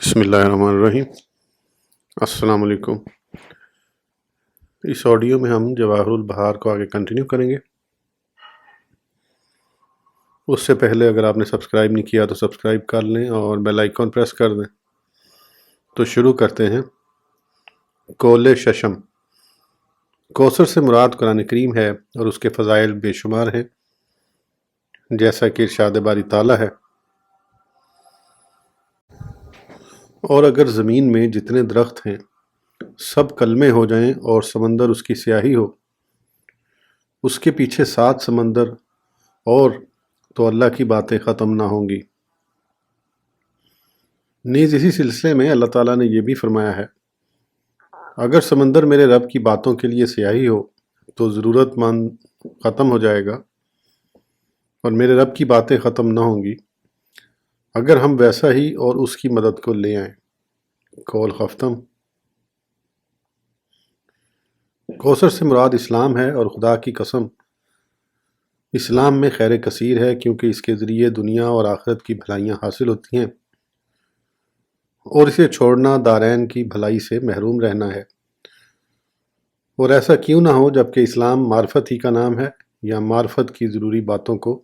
بسم اللہ الرحمن الرحیم۔ السلام علیکم۔ اس آڈیو میں ہم جواہر البحار کو آگے کنٹینیو کریں گے۔ اس سے پہلے اگر آپ نے سبسکرائب نہیں کیا تو سبسکرائب کر لیں اور بیل آئیکن پریس کر دیں۔ تو شروع کرتے ہیں۔ کول ششم۔ کوثر سے مراد قرآن کریم ہے اور اس کے فضائل بے شمار ہیں، جیسا کہ ارشاد باری تعالیٰ ہے، اور اگر زمین میں جتنے درخت ہیں سب کلمے ہو جائیں اور سمندر اس کی سیاہی ہو، اس کے پیچھے 7 سمندر اور تو اللہ کی باتیں ختم نہ ہوں گی۔ نیز اسی سلسلے میں اللہ تعالیٰ نے یہ بھی فرمایا ہے، اگر سمندر میرے رب کی باتوں کے لیے سیاہی ہو تو ضرورت مند ختم ہو جائے گا اور میرے رب کی باتیں ختم نہ ہوں گی اگر ہم ویسا ہی اور اس کی مدد کو لے آئیں۔ کول ختم۔ کوثر سے مراد اسلام ہے اور خدا کی قسم اسلام میں خیر کثیر ہے، کیونکہ اس کے ذریعے دنیا اور آخرت کی بھلائیاں حاصل ہوتی ہیں اور اسے چھوڑنا دارین کی بھلائی سے محروم رہنا ہے۔ اور ایسا کیوں نہ ہو جبکہ اسلام معرفت ہی کا نام ہے، یا معرفت کی ضروری باتوں کو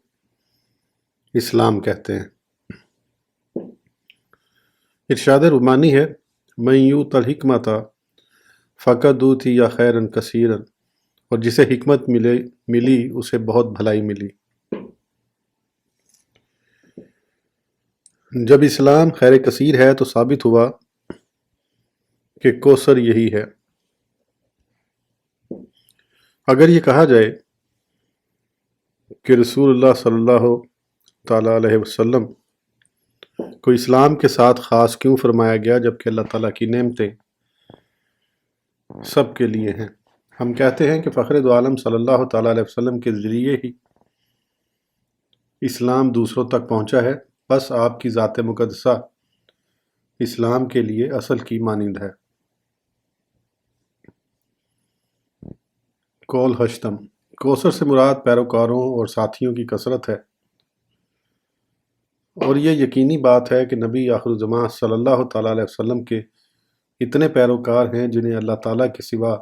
اسلام کہتے ہیں۔ ارشاد رحمانی ہے، من یؤت الحکمۃ فقد اوتی خیرا کثیرا، اور جسے حکمت ملی اسے بہت بھلائی ملی۔ جب اسلام خیر کثیر ہے تو ثابت ہوا کہ کوثر یہی ہے۔ اگر یہ کہا جائے کہ رسول اللہ صلی اللہ تعالیٰ علیہ وسلم کو اسلام کے ساتھ خاص کیوں فرمایا گیا جبکہ اللہ تعالیٰ کی نعمتیں سب کے لیے ہیں، ہم کہتے ہیں کہ فخر دو عالم صلی اللہ تعالیٰ علیہ وسلم کے ذریعے ہی اسلام دوسروں تک پہنچا ہے، بس آپ کی ذات مقدسہ اسلام کے لیے اصل کی مانند ہے۔ کول ہشتم۔ کوثر سے مراد پیروکاروں اور ساتھیوں کی کثرت ہے، اور یہ یقینی بات ہے کہ نبی آخر الزماں صلی اللہ تعالیٰ علیہ وسلم کے اتنے پیروکار ہیں جنہیں اللہ تعالیٰ کے سوا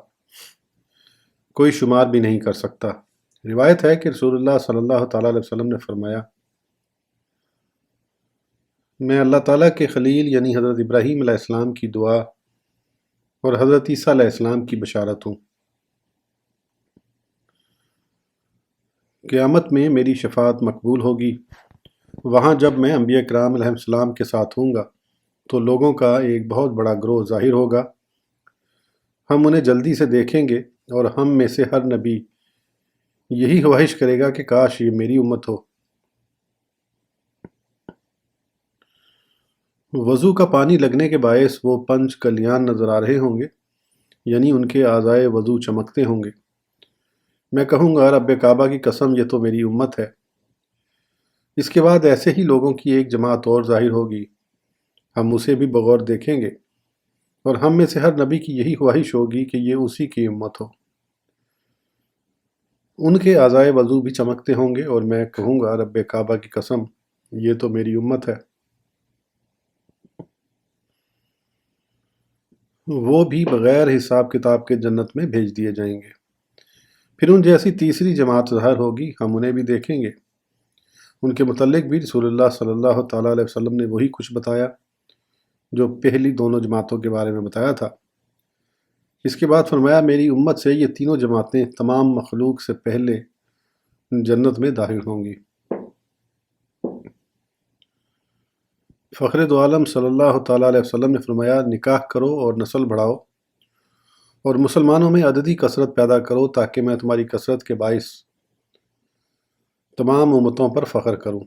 کوئی شمار بھی نہیں کر سکتا۔ روایت ہے کہ رسول اللہ صلی اللہ تعالیٰ علیہ وسلم نے فرمایا، میں اللہ تعالیٰ کے خلیل یعنی حضرت ابراہیم علیہ السلام کی دعا اور حضرت عیسیٰ علیہ السلام کی بشارت ہوں۔ قیامت میں میری شفاعت مقبول ہوگی، وہاں جب میں انبیاء کرام علیہ السلام کے ساتھ ہوں گا تو لوگوں کا ایک بہت بڑا گروہ ظاہر ہوگا، ہم انہیں جلدی سے دیکھیں گے اور ہم میں سے ہر نبی یہی خواہش کرے گا کہ کاش یہ میری امت ہو۔ وضو کا پانی لگنے کے باعث وہ 5 کلیان نظر آ رہے ہوں گے، یعنی ان کے اعضائے وضو چمکتے ہوں گے۔ میں کہوں گا رب کعبہ کی قسم یہ تو میری امت ہے۔ اس کے بعد ایسے ہی لوگوں کی ایک جماعت اور ظاہر ہوگی، ہم اسے بھی بغور دیکھیں گے اور ہم میں سے ہر نبی کی یہی خواہش ہوگی کہ یہ اسی کی امت ہو۔ ان کے اعضائے وضو بھی چمکتے ہوں گے اور میں کہوں گا رب کعبہ کی قسم یہ تو میری امت ہے۔ وہ بھی بغیر حساب کتاب کے جنت میں بھیج دیے جائیں گے۔ پھر ان جیسی تیسری جماعت ظاہر ہوگی، ہم انہیں بھی دیکھیں گے۔ ان کے متعلق بھی رسول اللہ صلی اللہ تعالیٰ علیہ وسلم نے وہی کچھ بتایا جو پہلی دونوں جماعتوں کے بارے میں بتایا تھا۔ اس کے بعد فرمایا میری امت سے یہ تینوں جماعتیں تمام مخلوق سے پہلے جنت میں داخل ہوں گی۔ فخر دو عالم صلی اللہ تعالیٰ علیہ وسلم نے فرمایا نکاح کرو اور نسل بڑھاؤ اور مسلمانوں میں عددی کثرت پیدا کرو تاکہ میں تمہاری کثرت کے باعث تمام امتوں پر فخر کروں۔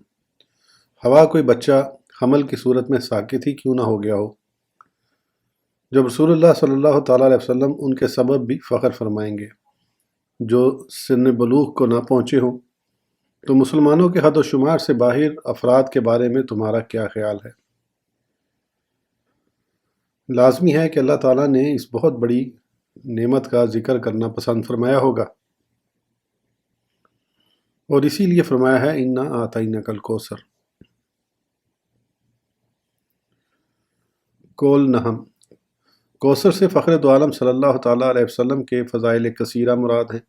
ہوا کوئی بچہ حمل کی صورت میں ساکت ہی کیوں نہ ہو گیا ہو، جب رسول اللہ صلی اللہ تعالیٰ علیہ وسلم ان کے سبب بھی فخر فرمائیں گے جو سن بلوغ کو نہ پہنچے ہوں، تو مسلمانوں کے حد و شمار سے باہر افراد کے بارے میں تمہارا کیا خیال ہے؟ لازمی ہے کہ اللہ تعالیٰ نے اس بہت بڑی نعمت کا ذکر کرنا پسند فرمایا ہوگا، اور اسی لیے فرمایا ہے انا اعطیناک الکوثر۔ کول نہم، کوثر سے فخر دو عالم صلی اللہ تعالیٰ علیہ وسلم کے فضائل کثیرہ مراد ہیں،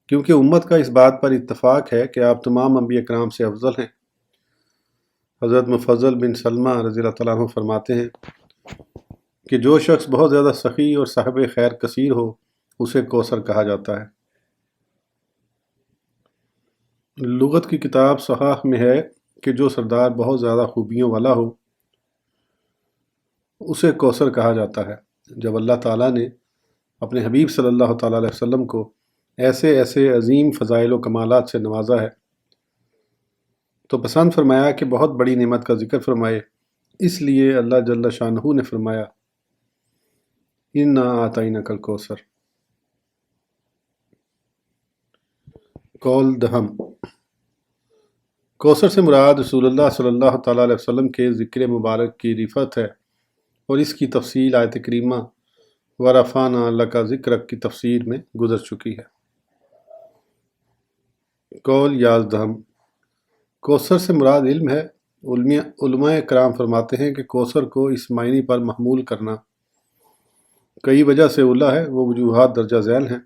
کیونکہ امت کا اس بات پر اتفاق ہے کہ آپ تمام انبیاء کرام سے افضل ہیں۔ حضرت مفضل بن سلمہ رضی اللہ تعالیٰ عنہ فرماتے ہیں کہ جو شخص بہت زیادہ سخی اور صاحب خیر کثیر ہو اسے کوثر کہا جاتا ہے۔ لغت کی کتاب صحاح میں ہے کہ جو سردار بہت زیادہ خوبیوں والا ہو اسے کوثر کہا جاتا ہے۔ جب اللہ تعالیٰ نے اپنے حبیب صلی اللہ تعالیٰ علیہ وسلم کو ایسے ایسے عظیم فضائل و کمالات سے نوازا ہے تو پسند فرمایا کہ بہت بڑی نعمت کا ذکر فرمائے، اس لیے اللہ جل شانہ نے فرمایا اِنَّا أَعْطَيْنَاكَ الْكَوْثَرَ۔ قول دہم، کوثر سے مراد رسول اللہ صلی اللہ تعالیٰ علیہ وسلم کے ذکر مبارک کی رفعت ہے، اور اس کی تفصیل آیت کریمہ وَرَفَعْنَا لَكَ ذِكْرَكَ کی تفسیر میں گزر چکی ہے۔ قول یازدہم، کوثر سے مراد علم ہے۔ علماء کرام فرماتے ہیں کہ کوثر کو اس معنی پر محمول کرنا کئی وجہ سے اولیٰ ہے، وہ وجوہات درجہ ذیل ہیں۔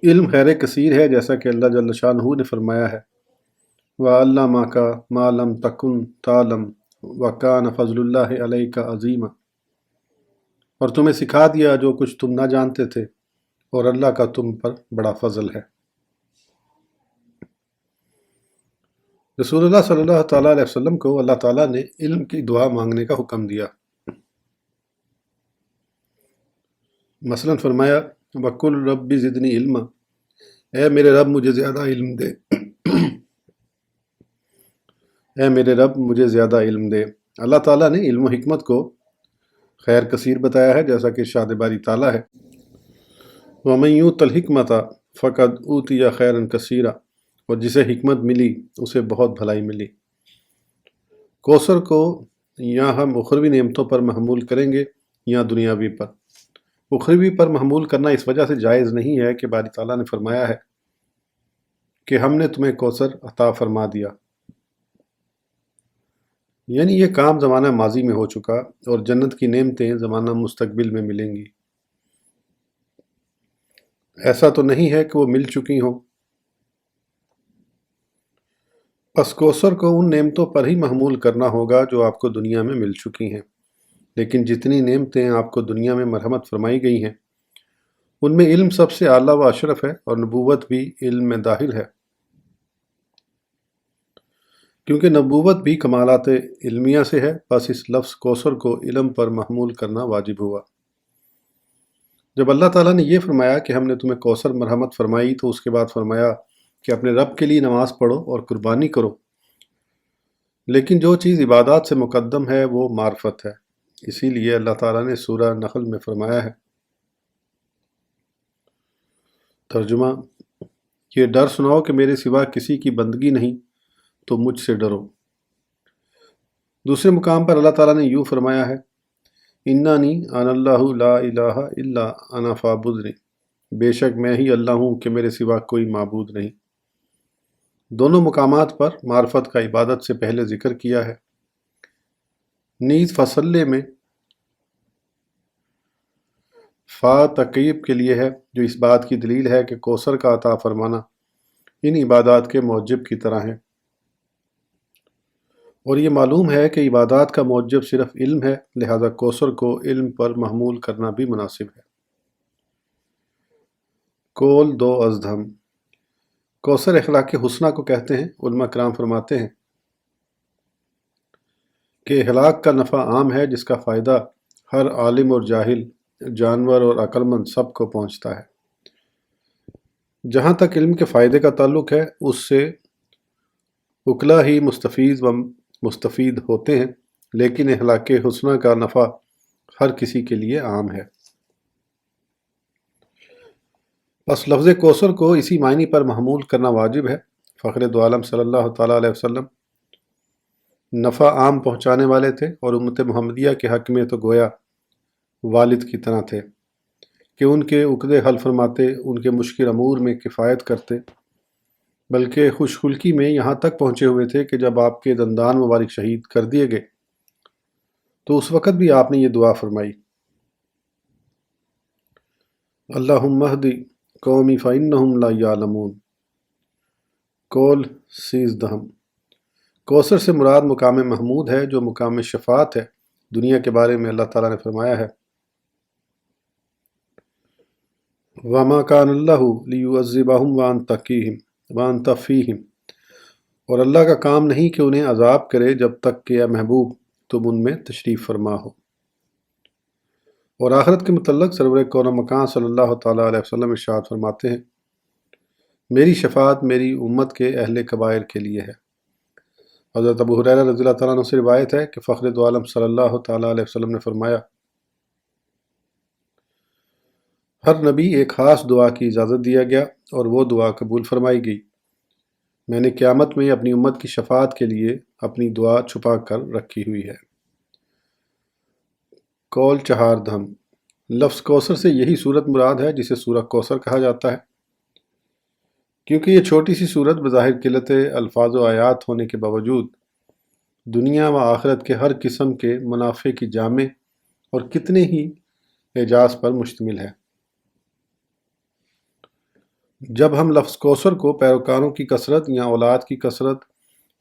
علم خیر کثیر ہے، جیسا کہ اللہ جل شانہ نے فرمایا ہے وَعَلَّمَكَ مَا لَمْ تَكُنْ تَعْلَمْ وَكَانَ فَضْلُ اللَّهِ عَلَيْكَ عَظِيمًا، اور تمہیں سکھا دیا جو کچھ تم نہ جانتے تھے، اور اللہ کا تم پر بڑا فضل ہے۔ رسول اللہ صلی اللہ تعالیٰ علیہ وسلم کو اللہ تعالیٰ نے علم کی دعا مانگنے کا حکم دیا۔ مثلا فرمایا وَقُلْ رَبِّ زِدْنِی عِلْمًا، اے میرے رب مجھے زیادہ علم دے، اے میرے رب مجھے زیادہ علم دے۔ اللہ تعالیٰ نے علم و حکمت کو خیر کثیر بتایا ہے، جیسا کہ ارشاد باری تعالیٰ ہے وَمَن یُؤْتَ الْحِکْمَةَ فَقَدْ أُوتِیَ خَیْرًا کثیرًا، اور جسے حکمت ملی اسے بہت بھلائی ملی۔ کوثر کو یا ہم اخروی نعمتوں پر محمول کریں گے یا دنیاوی پر۔ اخروی پر محمول کرنا اس وجہ سے جائز نہیں ہے کہ باری تعالیٰ نے فرمایا ہے کہ ہم نے تمہیں کوثر عطا فرما دیا، یعنی یہ کام زمانہ ماضی میں ہو چکا اور جنت کی نعمتیں زمانہ مستقبل میں ملیں گی۔ ایسا تو نہیں ہے کہ وہ مل چکی ہوں۔ پس کوثر کو ان نعمتوں پر ہی محمول کرنا ہوگا جو آپ کو دنیا میں مل چکی ہیں، لیکن جتنی نعمتیں آپ کو دنیا میں مرحمت فرمائی گئی ہیں ان میں علم سب سے اعلیٰ و اشرف ہے، اور نبوت بھی علم میں داخل ہے، کیونکہ نبوت بھی کمالات علمیہ سے ہے۔ پس اس لفظ کوثر کو علم پر محمول کرنا واجب ہوا۔ جب اللہ تعالیٰ نے یہ فرمایا کہ ہم نے تمہیں کوثر مرحمت فرمائی تو اس کے بعد فرمایا کہ اپنے رب کے لیے نماز پڑھو اور قربانی کرو، لیکن جو چیز عبادات سے مقدم ہے وہ معرفت ہے، اسی لیے اللہ تعالیٰ نے سورہ نحل میں فرمایا ہے۔ ترجمہ، یہ ڈر سناؤ کہ میرے سوا کسی کی بندگی نہیں تو مجھ سے ڈرو۔ دوسرے مقام پر اللہ تعالیٰ نے یوں فرمایا ہے انانی انا اللہ لا الہ الا انا فاعبدنی، بے شک میں ہی اللہ ہوں کہ میرے سوا کوئی معبود نہیں۔ دونوں مقامات پر معرفت کا عبادت سے پہلے ذکر کیا ہے۔ نیز فصلے میں فا تقیب کے لیے ہے، جو اس بات کی دلیل ہے کہ کوثر کا عطا فرمانا ان عبادات کے موجب کی طرح ہے، اور یہ معلوم ہے کہ عبادات کا موجب صرف علم ہے، لہذا کوثر کو علم پر محمول کرنا بھی مناسب ہے۔ قول دو ازدہم، کوثر اخلاق حسنہ کو کہتے ہیں۔ علماء کرام فرماتے ہیں کہ اخلاق کا نفع عام ہے، جس کا فائدہ ہر عالم اور جاہل، جانور اور عقل مند سب کو پہنچتا ہے۔ جہاں تک علم کے فائدے کا تعلق ہے اس سے عقلاء ہی مستفید ہوتے ہیں، لیکن اخلاق حسنہ کا نفع ہر کسی کے لیے عام ہے۔ بس لفظ کوثر کو اسی معنی پر محمول کرنا واجب ہے۔ فخر دو عالم صلی اللہ تعالیٰ علیہ وسلم نفع عام پہنچانے والے تھے، اور امت محمدیہ کے حق میں تو گویا والد کی طرح تھے کہ ان کے عقدے حل فرماتے، ان کے مشکل امور میں کفایت کرتے، بلکہ خوش خلقی میں یہاں تک پہنچے ہوئے تھے کہ جب آپ کے دندان مبارک شہید کر دیے گئے تو اس وقت بھی آپ نے یہ دعا فرمائی، اللہم اہدی قومی فإنہم لا یعلمون۔ قول 13۔ کوثر سے مراد مقام محمود ہے جو مقام شفاعت ہے۔ دنیا کے بارے میں اللہ تعالیٰ نے فرمایا ہے، وَمَا كَانَ اللَّهُ لِيُعَذِّبَهُمْ وَأَنْتَ فِيهِمْ، اور اللہ کا کام نہیں کہ انہیں عذاب کرے جب تک کہ اے محبوب تم ان میں تشریف فرما ہو۔ اور آخرت کے متعلق سرور کون و مکان صلی اللہ تعالیٰ علیہ وسلم ارشاد فرماتے ہیں، میری شفاعت میری امت کے اہل کبائر کے لیے ہے۔ حضرت ابو ہریرہ رضی اللہ تعالیٰ عنہ سے روایت ہے کہ فخر دو عالم صلی اللہ تعالیٰ علیہ وسلم نے فرمایا، ہر نبی ایک خاص دعا کی اجازت دیا گیا اور وہ دعا قبول فرمائی گئی۔ میں نے قیامت میں اپنی امت کی شفاعت کے لیے اپنی دعا چھپا کر رکھی ہوئی ہے۔ قول 4۔ لفظ کوثر سے یہی صورت مراد ہے جسے سورہ کوثر کہا جاتا ہے، کیونکہ یہ چھوٹی سی صورت بظاہر قلت الفاظ و آیات ہونے کے باوجود دنیا و آخرت کے ہر قسم کے منافع کی جامع اور کتنے ہی اعجاز پر مشتمل ہے۔ جب ہم لفظ کوثر کو پیروکاروں کی کثرت یا اولاد کی کثرت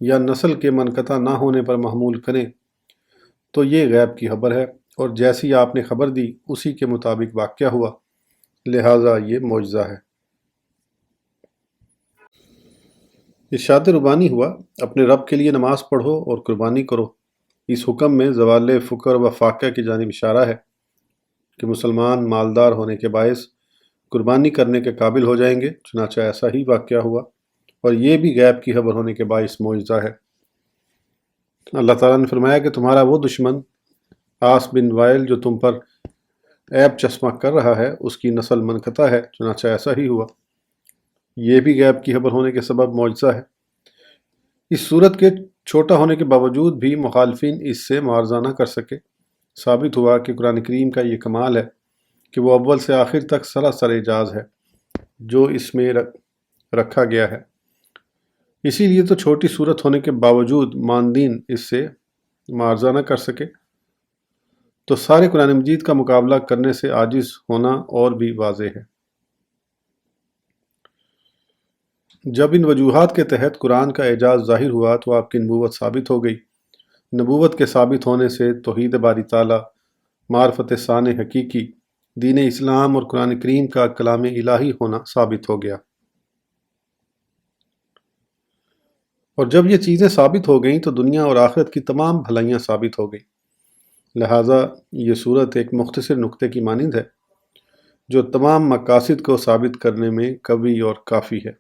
یا نسل کے منقطع نہ ہونے پر محمول کریں تو یہ غیب کی خبر ہے، اور جیسی آپ نے خبر دی اسی کے مطابق واقعہ ہوا، لہٰذا یہ معجزہ ہے۔ ارشاد ربانی ہوا، اپنے رب کے لیے نماز پڑھو اور قربانی کرو۔ اس حکم میں زوال فقر و فاقہ کی جانب اشارہ ہے کہ مسلمان مالدار ہونے کے باعث قربانی کرنے کے قابل ہو جائیں گے، چنانچہ ایسا ہی واقعہ ہوا، اور یہ بھی غیب کی خبر ہونے کے باعث معجزہ ہے۔ اللہ تعالیٰ نے فرمایا کہ تمہارا وہ دشمن عاص بن وائل جو تم پر عیب چشمہ کر رہا ہے اس کی نسل منقطع ہے، چنانچہ ایسا ہی ہوا۔ یہ بھی غیب کی خبر ہونے کے سبب معجزہ ہے۔ اس صورت کے چھوٹا ہونے کے باوجود بھی مخالفین اس سے معارضہ نہ کر سکے۔ ثابت ہوا کہ قرآن کریم کا یہ کمال ہے کہ وہ اول سے آخر تک سراسر اعجاز ہے جو اس میں رکھا گیا ہے۔ اسی لیے تو چھوٹی صورت ہونے کے باوجود ماندین اس سے معارضہ نہ کر سکے، تو سارے قرآن مجید کا مقابلہ کرنے سے عاجز ہونا اور بھی واضح ہے۔ جب ان وجوہات کے تحت قرآن کا اعجاز ظاہر ہوا تو آپ کی نبوت ثابت ہو گئی۔ نبوت کے ثابت ہونے سے توحید باری تعالیٰ، معرفت ثان حقیقی، دین اسلام اور قرآن کریم کا کلام الہی ہونا ثابت ہو گیا۔ اور جب یہ چیزیں ثابت ہو گئیں تو دنیا اور آخرت کی تمام بھلائیاں ثابت ہو گئیں۔ لہٰذا یہ صورت ایک مختصر نقطے کی مانند ہے جو تمام مقاصد کو ثابت کرنے میں قوی اور کافی ہے۔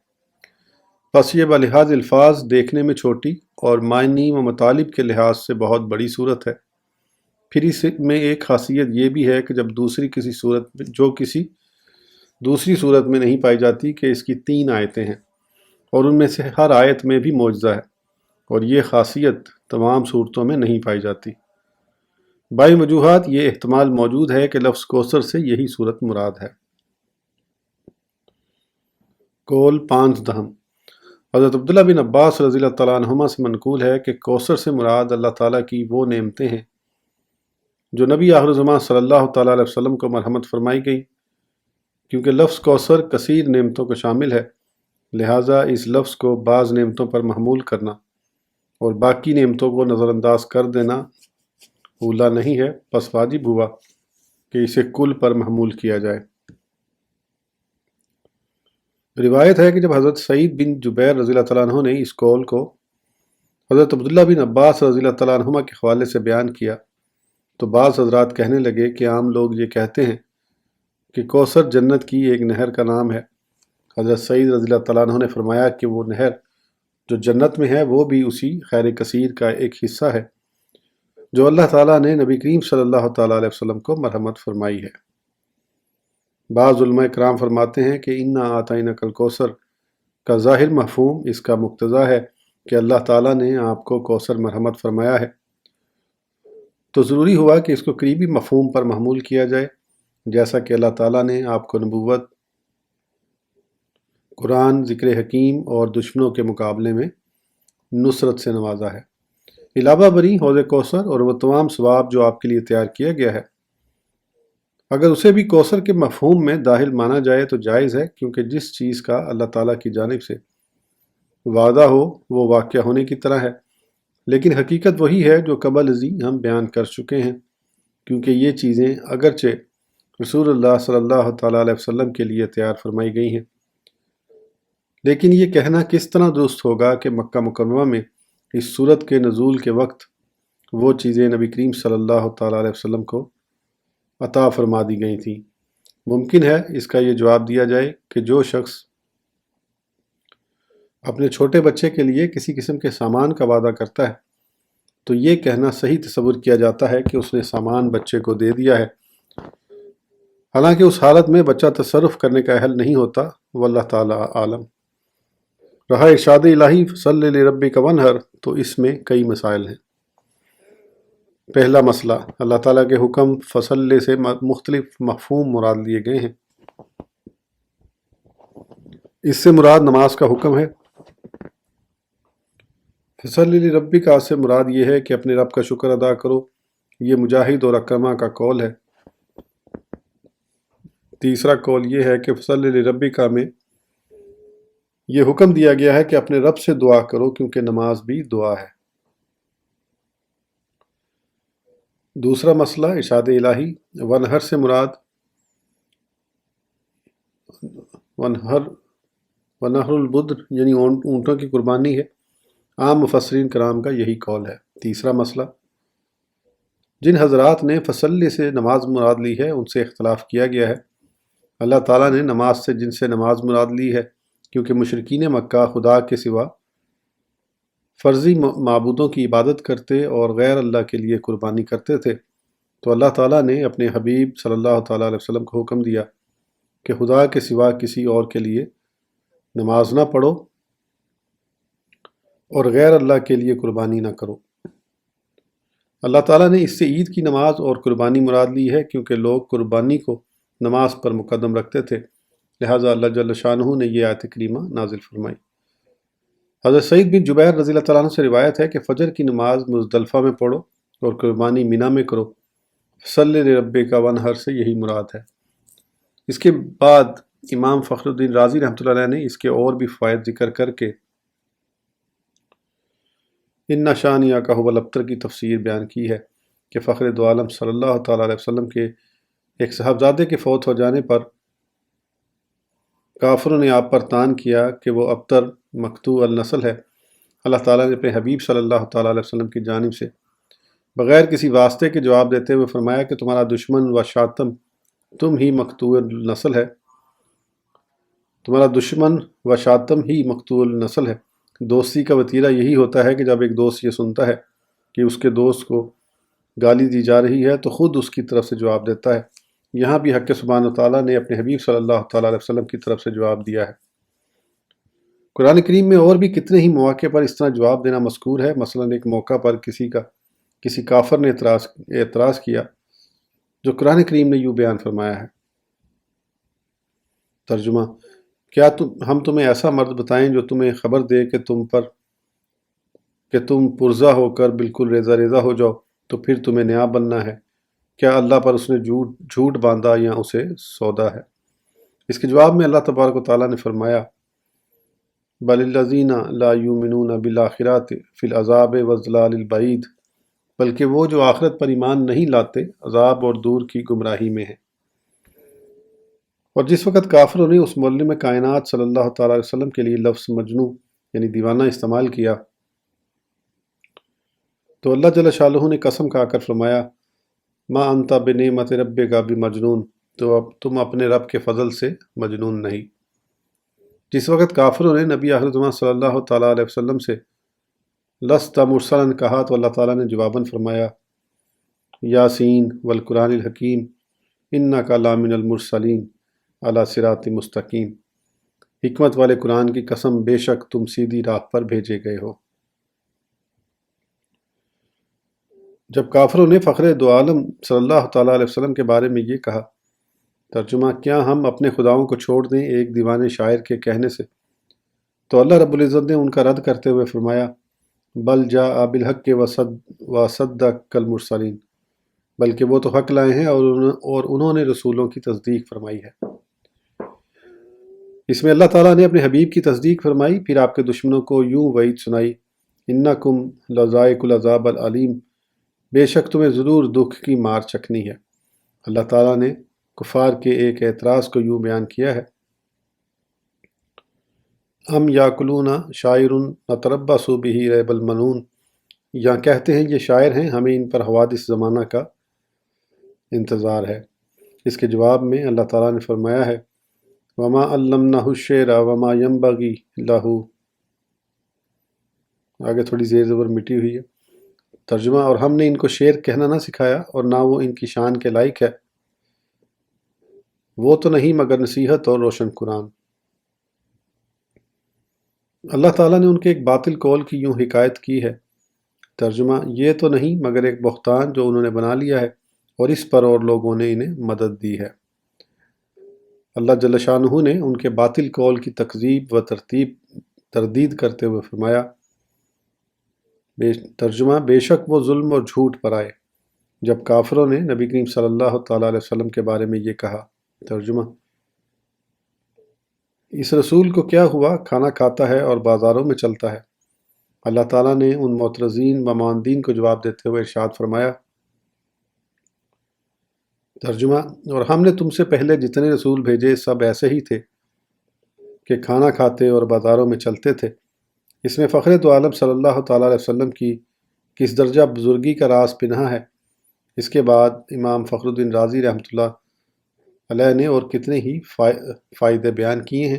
پس یہ بلحاظ الفاظ دیکھنے میں چھوٹی اور معنی و مطالب کے لحاظ سے بہت بڑی صورت ہے۔ پھر اس میں ایک خاصیت یہ بھی ہے کہ جب کسی دوسری صورت میں نہیں پائی جاتی کہ اس کی 3 آیتیں ہیں اور ان میں سے ہر آیت میں بھی معجزہ ہے، اور یہ خاصیت تمام صورتوں میں نہیں پائی جاتی۔ بائی وجوہات یہ احتمال موجود ہے کہ لفظ کوثر سے یہی صورت مراد ہے۔ قول 5۔ حضرت عبداللہ بن عباس رضی اللہ تعالیٰ عنہما سے منقول ہے کہ کوثر سے مراد اللہ تعالیٰ کی وہ نعمتیں ہیں جو نبی آخر الزمان صلی اللہ تعالیٰ علیہ وسلم کو مرحمت فرمائی گئی۔ کیونکہ لفظ کوثر کثیر نعمتوں کو شامل ہے، لہٰذا اس لفظ کو بعض نعمتوں پر محمول کرنا اور باقی نعمتوں کو نظر انداز کر دینا اولا نہیں ہے، پس واجب ہوا کہ اسے کل پر محمول کیا جائے۔ روایت ہے کہ جب حضرت سعید بن جبیر رضی اللہ تعالیٰ عنہ نے اس قول کو حضرت عبداللہ بن عباس رضی اللہ تعالیٰ عنہما کے حوالے سے بیان کیا تو بعض حضرات کہنے لگے کہ عام لوگ یہ کہتے ہیں کہ کوثر جنت کی ایک نہر کا نام ہے۔ حضرت سعید رضی اللہ تعالیٰ عنہ نے فرمایا کہ وہ نہر جو جنت میں ہے وہ بھی اسی خیر کثیر کا ایک حصہ ہے جو اللہ تعالیٰ نے نبی کریم صلی اللہ تعالیٰ علیہ وسلم کو مرحمت فرمائی ہے۔ بعض علماء کرام فرماتے ہیں کہ انا آتیناک الکوثر کا ظاہر مفہوم اس کا مقتضا ہے کہ اللہ تعالیٰ نے آپ کو کوثر مرحمت فرمایا ہے، تو ضروری ہوا کہ اس کو قریبی مفہوم پر محمول کیا جائے، جیسا کہ اللہ تعالیٰ نے آپ کو نبوت قرآن ذکر حکیم اور دشمنوں کے مقابلے میں نصرت سے نوازا ہے۔ علاوہ بری حوض کوثر اور وہ تمام ثواب جو آپ کے لیے تیار کیا گیا ہے، اگر اسے بھی کوثر کے مفہوم میں داخل مانا جائے تو جائز ہے، کیونکہ جس چیز کا اللہ تعالیٰ کی جانب سے وعدہ ہو وہ واقع ہونے کی طرح ہے، لیکن حقیقت وہی ہے جو قبل ازیں ہم بیان کر چکے ہیں، کیونکہ یہ چیزیں اگرچہ رسول اللہ صلی اللہ تعالیٰ علیہ وسلم کے لیے تیار فرمائی گئی ہیں، لیکن یہ کہنا کس طرح درست ہوگا کہ مکہ مکرمہ میں اس صورت کے نزول کے وقت وہ چیزیں نبی کریم صلی اللہ تعالیٰ علیہ وسلم کو عطا فرما دی گئی تھیں؟ ممکن ہے اس کا یہ جواب دیا جائے کہ جو شخص اپنے چھوٹے بچے کے لیے کسی قسم کے سامان کا وعدہ کرتا ہے تو یہ کہنا صحیح تصور کیا جاتا ہے کہ اس نے سامان بچے کو دے دیا ہے، حالانکہ اس حالت میں بچہ تصرف کرنے کا اہل نہیں ہوتا، واللہ تعالی عالم۔ رہا ارشاد الہی فصلی لربک وانحر، تو اس میں کئی مسائل ہیں۔ پہلا مسئلہ، اللہ تعالیٰ کے حکم فصل سے مختلف مفہوم مراد لیے گئے ہیں۔ اس سے مراد نماز کا حکم ہے۔ فصلی لربک سے مراد یہ ہے کہ اپنے رب کا شکر ادا کرو، یہ مجاہد اور اکرمہ کا قول ہے۔ تیسرا قول یہ ہے کہ فصلی لربک میں یہ حکم دیا گیا ہے کہ اپنے رب سے دعا کرو، کیونکہ نماز بھی دعا ہے۔ دوسرا مسئلہ ارشاد الہی ونحر سے مراد ونحر البدر یعنی اونٹوں کی قربانی ہے۔ عام مفسرین کرام کا یہی قول ہے۔ تیسرا مسئلہ، جن حضرات نے فصلی سے نماز مراد لی ہے ان سے اختلاف کیا گیا ہے۔ اللہ تعالیٰ نے نماز سے جن سے نماز مراد لی ہے، کیونکہ مشرکین مکہ خدا کے سوا فرضی معبودوں کی عبادت کرتے اور غیر اللہ کے لیے قربانی کرتے تھے، تو اللہ تعالیٰ نے اپنے حبیب صلی اللہ تعالیٰ علیہ وسلم کو حکم دیا کہ خدا کے سوا کسی اور کے لیے نماز نہ پڑھو اور غیر اللہ کے لیے قربانی نہ کرو۔ اللہ تعالیٰ نے اس سے عید کی نماز اور قربانی مراد لی ہے، کیونکہ لوگ قربانی کو نماز پر مقدم رکھتے تھے، لہٰذا اللہ جل شانہ نے یہ آیت کریمہ نازل فرمائی۔ حضرت سعید بن جبیر رضی اللہ تعالیٰ عنہ سے روایت ہے کہ فجر کی نماز مزدلفہ میں پڑھو اور قربانی منی میں کرو، فصلی لربک وانحر سے یہی مراد ہے۔ اس کے بعد امام فخر الدین رازی رحمۃ اللہ علیہ نے اس کے اور بھی فوائد ذکر کر کے ان شانیہ کا هو الابتر کی تفسیر بیان کی ہے کہ فخر دو عالم صلی اللہ تعالیٰ علیہ وسلم کے ایک صاحبزادے کے فوت ہو جانے پر کافروں نے آپ پر تان کیا کہ وہ ابتر مقطوع النسل ہے۔ اللہ تعالیٰ نے اپنے حبیب صلی اللہ تعالیٰ علیہ وسلم کی جانب سے بغیر کسی واسطے کے جواب دیتے ہوئے فرمایا کہ تمہارا دشمن و شاتم تم ہی مقطوع النسل ہے، تمہارا دشمن و شاتم ہی مقطوع النسل ہے۔ دوستی کا وتیرہ یہی ہوتا ہے کہ جب ایک دوست یہ سنتا ہے کہ اس کے دوست کو گالی دی جا رہی ہے تو خود اس کی طرف سے جواب دیتا ہے۔ یہاں بھی حق سبحانہ وتعالیٰ نے اپنے حبیب صلی اللہ تعالیٰ علیہ وسلم کی طرف سے جواب دیا ہے۔ قرآن کریم میں اور بھی کتنے ہی مواقع پر اس طرح جواب دینا مذکور ہے۔ مثلا ایک موقع پر کسی کافر نے اعتراض کیا، جو قرآن کریم نے یوں بیان فرمایا ہے۔ ترجمہ، کیا ہم تمہیں ایسا مرد بتائیں جو تمہیں خبر دے کہ تم پرزہ ہو کر بالکل ریزہ ریزہ ہو جاؤ تو پھر تمہیں نیا بننا ہے؟ کیا اللہ پر اس نے جھوٹ باندھا یا اسے سودا ہے؟ اس کے جواب میں اللہ تبارک و تعالیٰ نے فرمایا، بل الذین لا یؤمنون بالآخرۃ فی العذاب والضلال البعید، بلکہ وہ جو آخرت پر ایمان نہیں لاتے عذاب اور دور کی گمراہی میں ہیں۔ اور جس وقت کافروں نے اس معلم کائنات صلی اللہ تعالیٰ علیہ وسلم کے لیے لفظ مجنوں یعنی دیوانہ استعمال کیا تو اللہ جل شانہ نے قسم کھا کر فرمایا، ما انت بنعمت ربک بمجنون، تو اب تم اپنے رب کے فضل سے مجنون نہیں۔ جس وقت کافروں نے نبی آخر زمان صلی اللہ تعالیٰ علیہ وسلم سے لست مرسلا کہا تو اللہ تعالیٰ نے جواباً فرمایا، یاسین والقرآن الحکیم انک لمن المرسلین علی صراط مستقیم، حکمت والے قرآن کی قسم بے شک تم سیدھی راہ پر بھیجے گئے ہو۔ جب کافروں نے فخر دو عالم صلی اللہ تعالیٰ علیہ وسلم کے بارے میں یہ کہا ترجمہ: کیا ہم اپنے خداؤں کو چھوڑ دیں ایک دیوانے شاعر کے کہنے سے؟ تو اللہ رب العزت نے ان کا رد کرتے ہوئے فرمایا: بل جاء بالحق وصدق المرسلین، بلکہ وہ تو حق لائے ہیں اور انہوں نے رسولوں کی تصدیق فرمائی ہے۔ اس میں اللہ تعالیٰ نے اپنے حبیب کی تصدیق فرمائی، پھر آپ کے دشمنوں کو یوں وعید سنائی: انکم لذائق العذاب العلیم، بے شک تمہیں ضرور دکھ کی مار چکھنی ہے۔ اللہ تعالیٰ نے کفار کے ایک اعتراض کو یوں بیان کیا ہے: ام یاکلون شاعر نتربص بہ ریب المنون، یا کہتے ہیں یہ شاعر ہیں، ہمیں ان پر حوادث زمانہ کا انتظار ہے۔ اس کے جواب میں اللہ تعالیٰ نے فرمایا ہے: وما علمناہ الشعر وما ینبغی لہ، آگے تھوڑی زیر زبر مٹی ہوئی ہے۔ ترجمہ: اور ہم نے ان کو شعر کہنا نہ سکھایا اور نہ وہ ان کی شان کے لائق ہے، وہ تو نہیں مگر نصیحت اور روشن قرآن۔ اللہ تعالیٰ نے ان کے ایک باطل قول کی یوں حکایت کی ہے۔ ترجمہ: یہ تو نہیں مگر ایک بہتان جو انہوں نے بنا لیا ہے، اور اس پر اور لوگوں نے انہیں مدد دی ہے۔ اللہ جل شانہ نے ان کے باطل قول کی تکذیب و تردید کرتے ہوئے فرمایا: ترجمہ: بے شک وہ ظلم اور جھوٹ پر آئے جب کافروں نے نبی کریم صلی اللہ تعالیٰ علیہ وسلم کے بارے میں یہ کہا۔ ترجمہ: اس رسول کو کیا ہوا، کھانا کھاتا ہے اور بازاروں میں چلتا ہے۔ اللہ تعالیٰ نے ان معترضین و معاندین کو جواب دیتے ہوئے ارشاد فرمایا۔ ترجمہ: اور ہم نے تم سے پہلے جتنے رسول بھیجے سب ایسے ہی تھے کہ کھانا کھاتے اور بازاروں میں چلتے تھے۔ اس میں فخر دو عالم صلی اللہ تعالیٰ علیہ وسلم کی کس درجہ بزرگی کا راز پنہا ہے۔ اس کے بعد امام فخر الدین رازی رحمۃ اللہ علیہ نے اور کتنے ہی فائدے بیان کیے ہیں،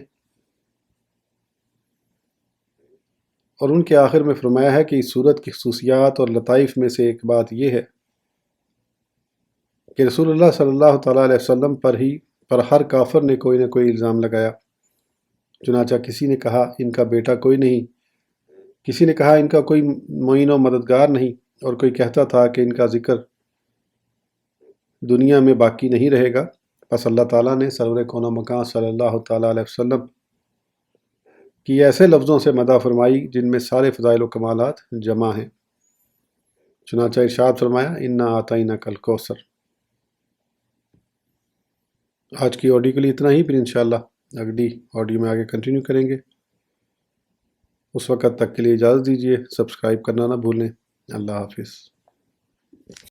اور ان کے آخر میں فرمایا ہے کہ اس صورت کی خصوصیات اور لطائف میں سے ایک بات یہ ہے کہ رسول اللہ صلی اللہ تعالیٰ علیہ وسلم پر ہر کافر نے کوئی نہ کوئی الزام لگایا۔ چنانچہ کسی نے کہا ان کا بیٹا کوئی نہیں، کسی نے کہا ان کا کوئی معین و مددگار نہیں، اور کوئی کہتا تھا کہ ان کا ذکر دنیا میں باقی نہیں رہے گا۔ پس اللہ تعالیٰ نے سرور کون و مکان صلی اللہ تعالیٰ علیہ وسلم کی ایسے لفظوں سے مدح فرمائی جن میں سارے فضائل و کمالات جمع ہیں۔ چنانچہ ارشاد فرمایا: انا اعطیناک الکوثر۔ آج کی آڈیو کے لیے اتنا ہی، پھر انشاءاللہ اگلی آڈیو میں آگے کنٹینیو کریں گے۔ اس وقت تک کے لیے اجازت دیجیے، سبسکرائب کرنا نہ بھولیں۔ اللہ حافظ۔